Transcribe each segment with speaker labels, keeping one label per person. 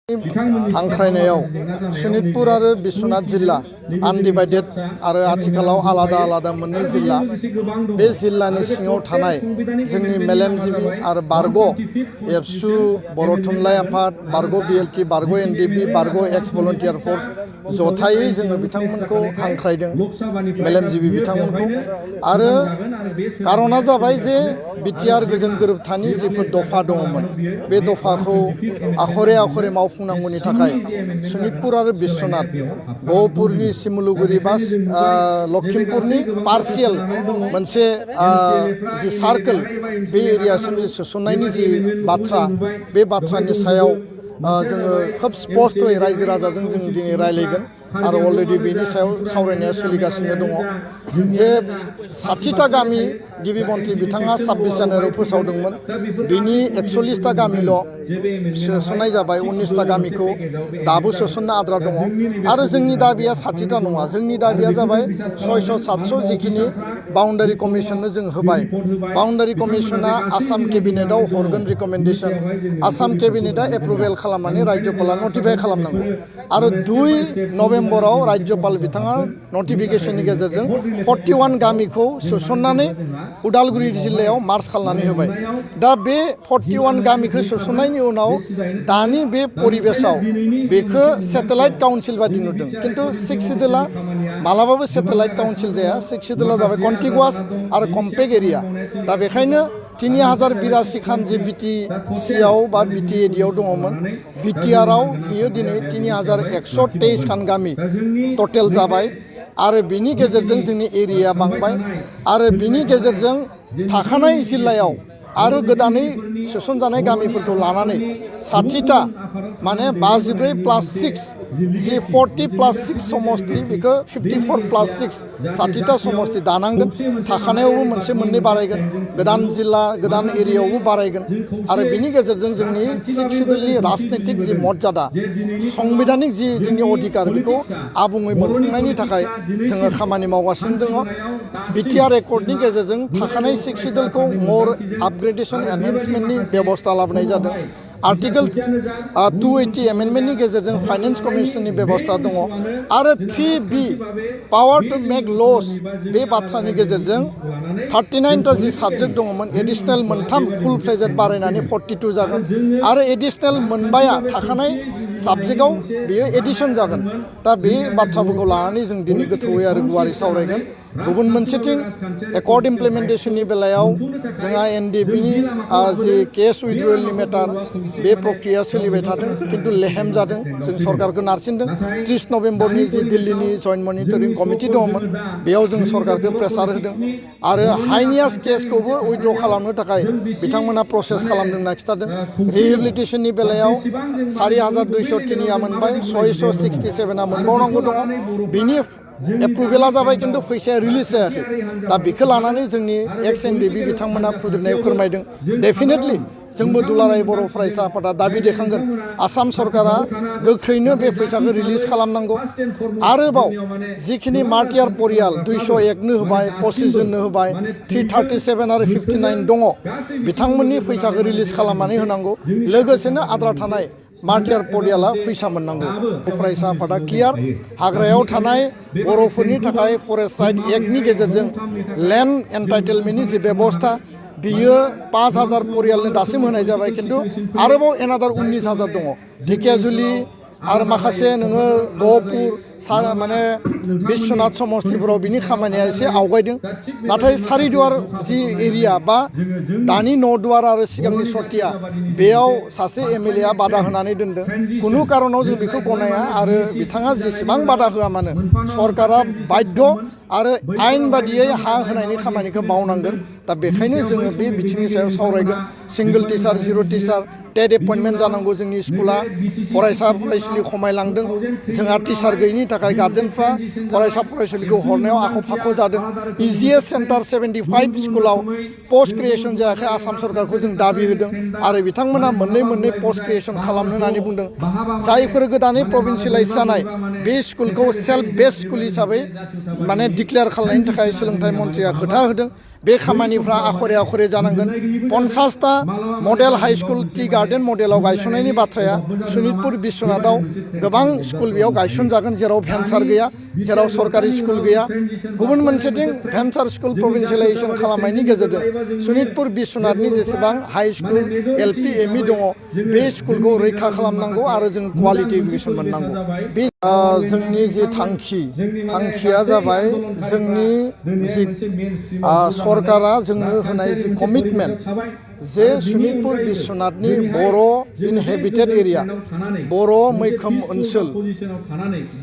Speaker 1: हांख्रायनायाव सनितपुर आरो बिश्वनाथ जिल्ला आनडिभाइडेड आरो आथिखालाव आलादा आलादा मोननै जिल्ला बे जिल्लानि सिङाव थानाय जोंनि मेलेमजिबि आरो बारग' एबसु बर' थुनलाइ आफाद बारग' बिएलटि बारग' एनडिबि बारग' एक्स भलन्टियार फर्स जथायै जोङो बिथांमोनखौ हांख्रायदों मेलेमजिबि बिथांमोनखौ आरो कारना जाबाय जे बिटिआर गोजोन गोरोबथानि जिफोर दफा दङमोन बे दफाखौ आखरे आखरे मावफुंनांगौनि थाखाय सनितपुर आरो बिश्वनाथ गहपुरनि सिमुलुगुरि बा लखिमपुरनि पार्सियेल मोनसे जि सार्कोल बे एरियासिम सोसननायनि जि बाथ्रा बे बाथ्रानि सायाव जोङो खोब स्पष्टयै रायजो राजाजों जों दिनै रायलायगोन आरो अलरेडि बेनि सायाव सावरायनाया सोलिगासिनो दङ जे 60टा गामि गिबि मन्थ्रि बिथाङा 26 जानुवारियाव फोसावदोंमोन बिनि 41टा गामिल' सोसननाय जाबाय 19टा गामिखौ दाबो सोसननो आद्रा दङ आरो जोंनि दाबिया 60टा नङा जोंनि दाबिया जाबाय 600-700 जिखिनि बाउन्डारि कमिसननो जों होबाय बाउन्डारि कमिसना आसाम केबिनेटआव हरगोन रिकमेन्डेसन आसाम केबिनेटआ एप्रुभेल खालामनानै राज्यपाला नटिफाइ खालामनांगौ आरो 2 नभेम्बराव राज्यपाल बिथाङा नटिफिकेशननि गेजेरजों 41 गामिखौ सोसननानै उदालगुरि जिल्लायाव मार्च खालामनानै होबाय दा बे 41 गामिखौ सोसननायनि उनाव दानि बे परिबेसाव बेखौ सेटेलाइट काउन्सिल बादि नुदों खिन्थु 6 सिडुला मालाबाबो सेटेलाइट काउन्सिल जाया 6 सिडुला जाबाय कन्टिगुवास आरो कम्पेक्ट एरिया दा बेखायनो 3082 खान जे बिटिसिआव बा बिटिएडिआव दङमोन बिटिआरआव बियो दिनै 3123 खान गामि टटेल जाबाय आरो बिनि गेजेरजों जोंनि एरिया बांबाय आरो बिनि गेजेरजों थाखानाय जिल्लायाव आरो गोदानै सोसनजानाय गामिफोरखौ लानानै 60टा माने 54+6 जि 40+6 समस्ति बेखौ 54+6 60टा समस्ति दानांगोन थाखानायावबो मोनसे मोननै बारायगोन गोदान जिल्ला गोदान एरियायावबो बारायगोन आरो बिनि गेजेरजों जोंनि 6 सिडुलनि राजनितिक जि मर्यादा संबिधानिक जि जोंनि अधिकार बेखौ आबुङै मोनफुंनायनि थाखाय जोङो खामानि मावगासिनो दङ बिटिआर एकर्डनि गेजेरजों थाखानाय 6 सिडुलखौ मर आपग्रेडेशन एनहेन्समेन्टनि बेबस्था लाबोनाय जादों आर्टिकल 280 एमेन्डमेन्टनि गेजेरजों फाइनेन्स कमिसननि बेबस्था दङ आरो 3B पावार टु मेक लस बे बाथ्रानि गेजेरजों 39टा जि साबजेक्ट दङमोन एडिशनेल मोनथाम फुल फ्लेजेड बारायनानै 42 जागोन आरो एडिशनेल मोनबाया थाखानाय साबजेक्टआव बेयो एडिशन जागोन दा बे बाथ्राफोरखौ लानानै जों दिनै गोथौयै आरो गुवारै सावरायगोन गुबुन मोनसेथिं एकर्ड इमप्लिमेन्टेशननि बेलायाव जोंहा एनडिबिनि जि केस उइथड्रयेलनि मेटार बे प्रक्रिया सोलिबाय थादों खिन्थु लेहेम जादों जों सरकारखौ नारसिनदों 30 नभेम्बरनि जि दिल्लीनि जइन्ट मनिटरिं कमिटि दङमोन बेयाव जों सरकारखौ प्रेसार होदों आरो हाइनियास केसखौबो उइथड्र खालामनो थाखाय बिथांमोना प्रसेस खालामदों होनना खिथादों रिहेबिलिटेशननि बेलायाव 4203 मोनबाय 667 मोनबावनांगौ दङ बिनि एप्रुभेला जाबाय खिन्थु फैसाया रिलिज जायाखै दा बेखौ लानानै जोंनि एक्स एनडिबि बिथांमोना खुद्रिनायाव फोरमायदों डेफिनेटलि जोंबो दुलाराय बर' फरायसा आफादा दाबि दैखांगोन आसाम सरकारा गोख्रैनो बे फैसाखौ रिलिज खालामनांगौ आरोबाव जिखिनि मार्टियार परियाल 201 नो होबाय 25 जननो होबाय 337 आरो 59 दङ बिथांमोननि फैसाखौ रिलिज खालामनानै होनांगौ लोगोसेनो आद्रा थानाय मार्टियार परियाला फैसा मोननांगौ फरायसा आफादा क्लियार हाग्रायाव थानाय बर'फोरनि थाखाय फरेस्ट राइट एक्टनि गेजेरजों लेन्ड एन्टाइटेलमेन्टनि जि बेबस्था बियो 5000 परियालनो दासिम होनाय जाबाय खिन्थु आरोबाव एनादार 19000 दङ ढेकियाजुलि आरो माखासे नोङो गहपुर माने बिश्वनाथ समस्तिपुराव बिनि खामानिया एसे आवगायदों नाथाय सारिदुवार जि एरिया बा दानि न'दुवार आरो सिगांनि सतिया बेयाव सासे एमएलएआ बादा होनानै दोनदों खुनु कारनाव जों बेखौ गनाया आरो बिथाङा जेसेबां बादा होआ मानो सरकारा बाध्य आरो आयेन बादियै हा होनायनि खामानिखौ मावनांगोन दा बेखायनो जोङो बे बिथिंनि सायाव सावरायगोन सिंगल टिचार जिर' टिचार टेट एपइन्टमेन्ट जानांगौ जोंनि स्कुला फरायसा फरायसुलि खमायलांदों जोंहा टिचार गैयिनि थाखाय गार्जेनफ्रा फरायसा फरायसुलिखौ हरनायाव आख' फाख' जादों इजिएस सेन्टार 75 स्कुलाव पस्ट क्रिएसन जायाखै आसाम सरकारखौ जों दाबि होदों आरो बिथांमोना मोननै पस्ट क्रिएसन खालामनो होननानै बुंदों जायफोर गोदानै प्रभिन्सियेलाइज जानाय बे स्कुलखौ सेल्फ बेस्ड स्कुल हिसाबै माने डिक्लेयार खालामनायनि थाखाय सोलोंथाइ मन्थ्रिया खोथा होदों बे खामानिफ्रा आखरे आखरे जानांगोन 50टा model high school tea garden मडेलाव गायसननायनि बाथ्राया सनितपुर बिश्वनाथाव गोबां स्कुल बेयाव गायसनजागोन जेराव भेन्सार गैया जेराव सरकारि स्कुल गैया गुबुन मोनसेथिं भेन्सार स्कुल प्रभिन्सियेलाइजेसन खालामनायनि गेजेरजों सनितपुर बिश्वनाथनि जेसेबां हाई स्कुल एलपि एमइ दङ बे स्कुलखौ रैखा खालामनांगौ आरो जों क्वालिटि एडुकेसन मोननांगौ बे जोंनि जि थांखिया जाबाय जोंनि जि सरकारा जोंनो होनाय जि कमिटमेन्ट जे सनितपुर बिश्वनाथनि बर' इनहेबिटेड एरिया बर' मैखोम ओनसोल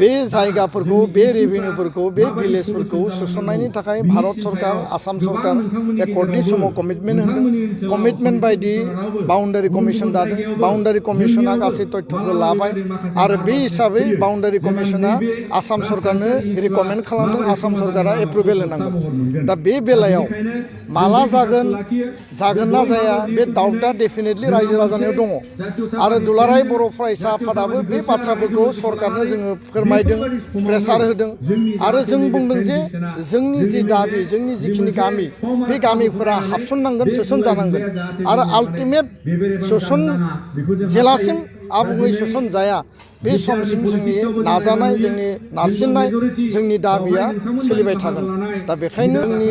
Speaker 1: बे जायगाफोरखौ बे रेभिनिउफोरखौ बे भिलेजफोरखौ सोसननायनि थाखाय भारत सरकार आसाम सरकार एकर्डनि समाव कमिटमेन्ट होदों कमिटमेन्ट बायदि बाउन्डारि कमिसन दादों बाउन्डारि कमिसना गासै तथ्यखौ लाबाय आरो बे हिसाबै बाउन्डारि कमिसना आसाम सरकारनो रिकमेन्ड खालामदों आसाम सरकारा एप्रुभेल होनांगोन दा बे बेलायाव माला जागोन ना जाया बे दाउटआ डेफिनेटलि रायजो राजानियाव दङ आरो दुलाराय बर' फरायसा आफादाबो बे बाथ्राफोरखौ सरकारनो जोङो फोरमायदों प्रेसार होदों आरो जों बुंदों जे जोंनि जि दाबि जोंनि जिखिनि गामि बे गामिफोरा हाबसननांगोन सोसनजानांगोन आरो आल्टिमेट सोसन जेलासिम आबुङै सोसन जाया बे समसिम जोंनि नाजानाय जोंनि नारसिननाय जोंनि दाबिया सोलिबाय थागोन दा बेखायनो जोंनि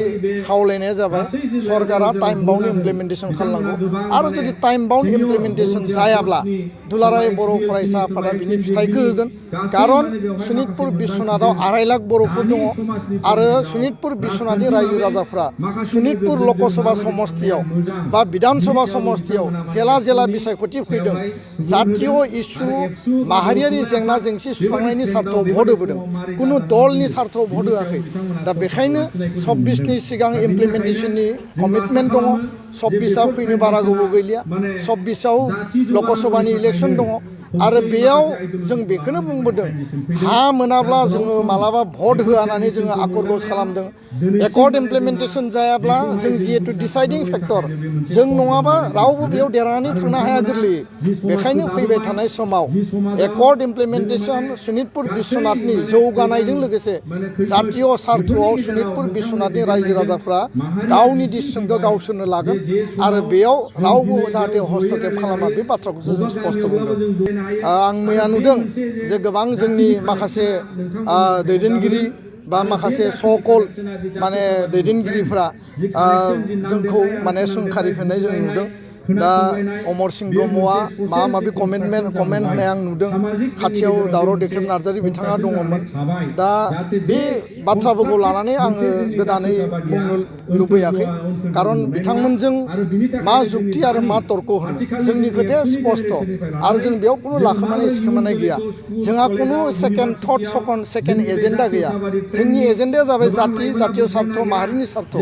Speaker 1: खावलायनाया जाबाय सरकारा टाइम बाउन्ड इमप्लिमेन्टेसन खालामनांगौ आरो जुदि टाइम बाउन्ड इमप्लिमेन्टेसन जायाब्ला दुलाराय बर' फरायसा आफादा बिनि फिथाइखौ होगोन कारन सनितपुर बिश्वनाथाव 2.5 लाख बर'फोर दङ आरो सनितपुर बिश्वनाथनि रायजो राजाफ्रा सनितपुर लकसभा समस्तियाव बा बिधान सभा समस्तियाव जेला बिसायख'थि फैदों जातीय इस्यु माहारियारि जेंना जेंसि सुस्रांनायनि सार्थआव भट होबोदों कुनु दलनि सार्थआव भट होआखै दा बेखायनो 26नि सिगां इमप्लिमेन्टेसननि कमिटमेन्ट दङ 26आ फैनो बारा गोबाव गैलिया 26आव लकसभानि इलेक्सन दङ आरो बेयाव जों बेखौनो बुंबोदों हा मोनाब्ला जोङो मालाबा भट होआ होननानै जोङो आकर्गस खालामदों एकर्ड इमप्लिमेन्टेसन जायाब्ला जों जिहेतु डिसाइडिं फेक्टर जों नङाबा रावबो बेयाव देरहानानै थांनो हाया गोरलैयै बेखायनो फैबाय थानाय समाव एकर्ड इमप्लिमेन्टेसन सनितपुर बिश्वनाथनि जौगानायजों लोगोसे जातीय सार्थआव सनितपुर बिश्वनाथनि रायजो राजाफ्रा गावनि डिसिसनखौ गावसोरनो लागोन आरो बेयाव रावबो जाहाथे हस्तक्षेप खालामा बे बाथ्राखौसो जों स्पष्ट बुंदों आं मैया नुदों जे गोबां जोंनि माखासे दैदेनगिरि बा माखासे सकल माने दैदेनगिरिफ्रा जोंखौ माने सोंखारिफिननाय जों नुदों दा अमर सिंह ब्रह्मआ माबा माबि कमेन्ट होनाय आं नुदों खाथियाव दावराव देख्रेब नार्जारी बिथाङा दङमोन दा बे बाथ्राफोरखौ लानानै आङो गोदानै बुंनो लुबैयाखै कारन बिथांमोनजों मा जुक्ति आरो मा तर्क होनो जोंनि खोथाया स्पष्ट आरो जों बेयाव कुनु लाखोमानाय सिखोमानाय गैया जोंहा कुनु सेकेन्ड थट सेकेन्ड एजेन्डा गैया जोंनि एजेन्डाया जाबाय जातीय सार्थ माहारिनि सार्थ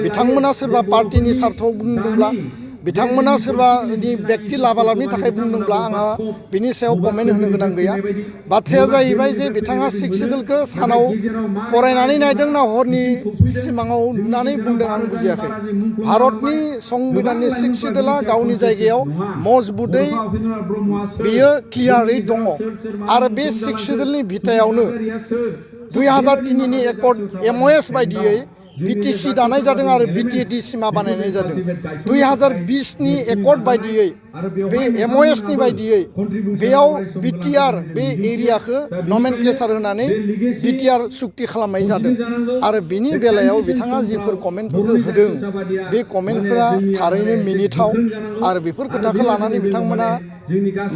Speaker 1: बिथांमोना सोरबा पार्टिनि सार्थआव बुंदोंब्ला बिथांमोना सोरबानि व्यक्ति लाभालाभनि थाखाय बुंदोंब्ला आंहा बिनि सायाव कमेन्ट होनो गोनां गैया बाथ्राया जाहैबाय जे बिथाङा सिक्स सिडुलखौ सानाव फरायनानै नायदों ना हरनि सिमाङाव नुनानै बुंदों आं बुजियाखै भारतनि संबिधाननि सिक्स सिडुला गावनि जायगायाव मजबुतै बियो क्लियारै दङ आरो बे सिक्स सिडुलनि बिथायावनो 2003नि एकर्ड MOS बायदियै BTC दानाय जादों आरो BTAD सिमा बानायनाय जादों 2020नि एकर्ड बायदियै बे MOSनि बायदियै बेयाव BTR बे एरियाखौ नमेनक्लेचार होनानै BTR सुक्ति खालामनाय जादों आरो बिनि बेलायाव बिथाङा जिफोर कमेन्टफोरखौ होदों बे कमेन्टफोरा थारैनो मिनिथाव आरो बेफोर खोथाखौ लानानै बिथांमोना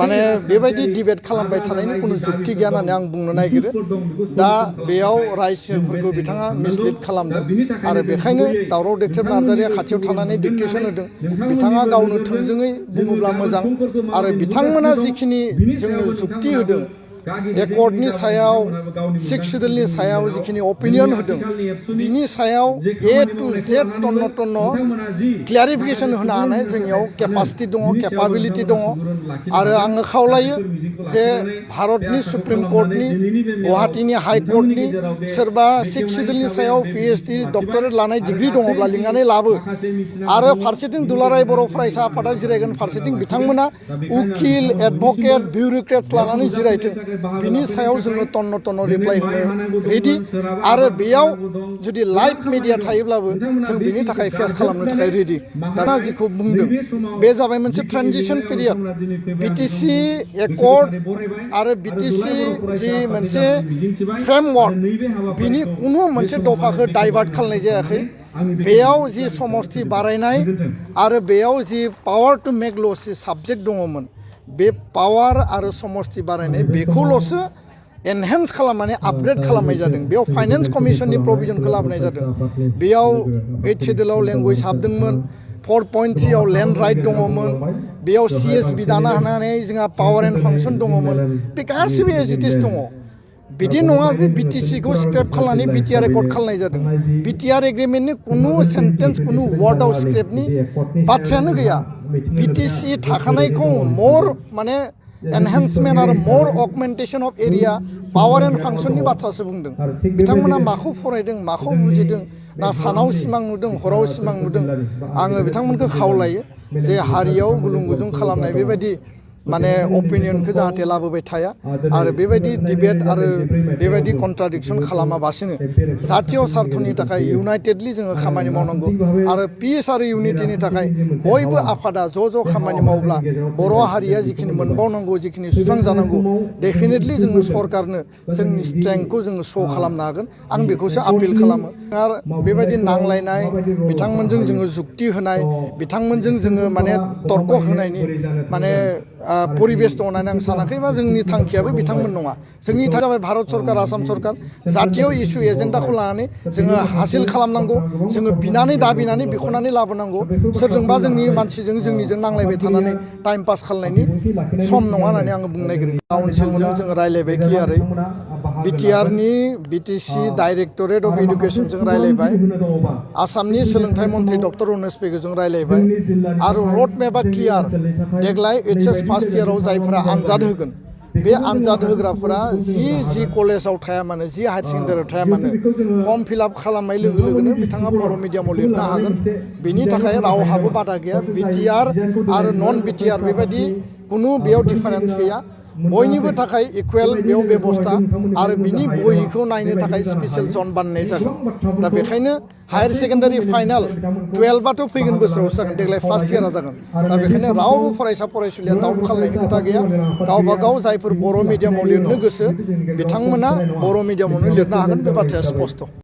Speaker 1: माने बेबायदि डिबेट खालामबाय थानायनि कुनु जुक्ति गैया होननानै आं बुंनो नागिरो दा बेयाव रायजोफोरखौ बिथाङा मिसलिड खालामदों आरो बेखायनो दावराव देख्रेब नार्जारिया खाथियाव थानानै डिक्टेसन होदों बिथाङा गावनो थोंजोङै बुङोब्ला मोजां आरो बिथांमोना जिखिनि जोंनो जुक्ति होदों एकर्डनि सायाव सिक्स सिडुलनि सायाव जिखिनि अपिनियन होदों बिनि सायाव A to Z टन्न क्लियारिफिकेसन होनो हानाय जोंनियाव केपासिटि दङ केपाबिलिटि दङ आरो आङो खावलायो जे भारतनि सुप्रिम कर्टनि गुवाहाटीनि हाइ कर्टनि सोरबा सिक्स सिडुलनि सायाव PhD डक्टरेट लानाय डिग्री दङब्ला लिंनानै लाबो आरो फारसेथिं दुलाराय बर' फरायसा आफादा जिरायगोन फारसेथिं बिथांमोना उकिल एडभकेट बिउरोक्रेट्स लानानै जिरायथों बिनि सायाव जोङो टन्न टन्न रिप्लाइ होनो रेडि आरो बेयाव जुदि लाइभ मिडिया थायोब्लाबो जों बिनि थाखाय फेस खालामनो थाखाय रेडि दाना जिखौ बुंदों बे जाबाय मोनसे ट्रानजिशन पिरियड बिटिसि एकर्ड आरो बिटिसि जि मोनसे फ्रेमवर्क बिनि कुनु मोनसे दफाखौ डाइभार्ट खालामनाय जायाखै बेयाव जि समष्टि बारायनाय आरो बेयाव जि पावार टु मेक ल'स जि साबजेक्ट दङमोन बे पावार आरो समष्टि बारायनाय बेखौल'सो एनहेन्स खालामनानै आपग्रेड खालामनाय जादों बेयाव फाइनेन्स कमिसननि प्रभिजनखौ लाबोनाय जादों बेयाव 8 शेड्युलाव लेंगुवेज हाबदोंमोन 4.3 आव लेन्ड राइट दङमोन बेयाव CSB दाना होनानै जोंहा पावार एन्ड फांसन दङमोन बे गासिबो एज इट इज दङ बिदि नङा जे बिटिसिखौ स्क्रेप खालामनानै बिटिआर एकर्ड खालामनाय जादों बिटिआर एग्रिमेन्टनि कुनु सेन्टेन्स कुनु वार्डआव स्क्रेपनि बाथ्रायानो गैया बिटिसि थाखानायखौ मर माने एनहेन्समेन्ट आरो मर augmentation of area power and फांसननि बाथ्रासो बुंदों बिथांमोना माखौ फरायदों माखौ बुजिदों ना सानाव सिमां नुदों हराव सिमां नुदों आङो बिथांमोनखौ खावलायो जे हारियाव गुलुं गुजुं खालामनाय बेबायदि माने अपिनियनखौ जाहाथे लाबोबाय थाया आरो बेबायदि डिबेट आरो बेबायदि कन्ट्राडिक्सन खालामाबासिनो जातीय स्वार्थनि थाखाय इउनाइटेडलि जोङो खामानि मावनांगौ आरो पिस आरो इउनिटिनि थाखाय बयबो आफादा ज' खामानि मावब्ला बर' हारिया जिखिनि मोनबावनांगौ जिखिनि सुस्रांजानांगौ डेफिनेटलि जोङो सरकारनो जोंनि स्ट्रेंथखौ जोङो श' खालामनो हागोन आं बेखौसो आपिल खालामो आरो बेबायदि नांलायनाय बिथांमोनजों जोङो जुक्ति होनाय बिथांमोनजों जोङो माने तर्क होनायनि माने परिबेस दं होननानै आं सानाखैबा जोंनि थांखियाबो बिथांमोन नङा जोंनि थांखिया जाबाय भारत सरकार आसाम सरकार जातीय इस्यु एजेन्डाखौ लानानै जोङो हासिल खालामनांगौ जोङो बिनानै दाबिनानै बिख'नानै लाबोनांगौ सोरजोंबा जोंनि मानसिजों जोंनिजों नांलायबाय थानानै टाइम पास खालामनायनि सम नङा होननानै आङो बुंनो नागिरो काउन्सिलजों जोङो रायलायबाय क्लियारै बिटिआरनि बिटिसि डाइरेक्टरेट अफ इडुकेसनजों रायलायबाय आसामनि सोलोंथाइ मन्त्रि डक्टर उमेश पेगुजों रायलायबाय आरो रड मेपआ क्लियार देग्लाय HS फार्स्ट इयाराव जायफोरा आनजाद होगोन बे आनजाद होग्राफोरा जि कलेजाव थाया मानो जि हायार सेकेन्डारियाव थाया मानो फर्म फिलआप खालामनाय लोगो लोगोनो बिथाङा बर' मिडियामाव लिरनो हागोन बिनि थाखाय रावहाबो बादा गैया बिटिआर आरो नन बिटिआर बेबायदि कुनु बेयाव डिफारेन्स गैया बयनिबो थाखाय इकुवेल बेयाव बेबस्था आरो बिनि बहिखौ नायनो थाखाय स्पेसियेल जन बानायनाय जागोन दा बेखायनो हायार सेकेन्डारि फाइनाल 12आथ' फैगोन बोसोरावसो जागोन देग्लाय फार्स्ट इयारा जागोन दा बेखायनो रावबो फरायसा फरायसुलिया दाउट खालामनायनि खोथा गैया गावबा गाव जायफोर बर' मिडियामाव लिरनो गोसो बिथांमोना बर' मिडियामावनो लिरनो हागोन बे बाथ्राया स्पष्ट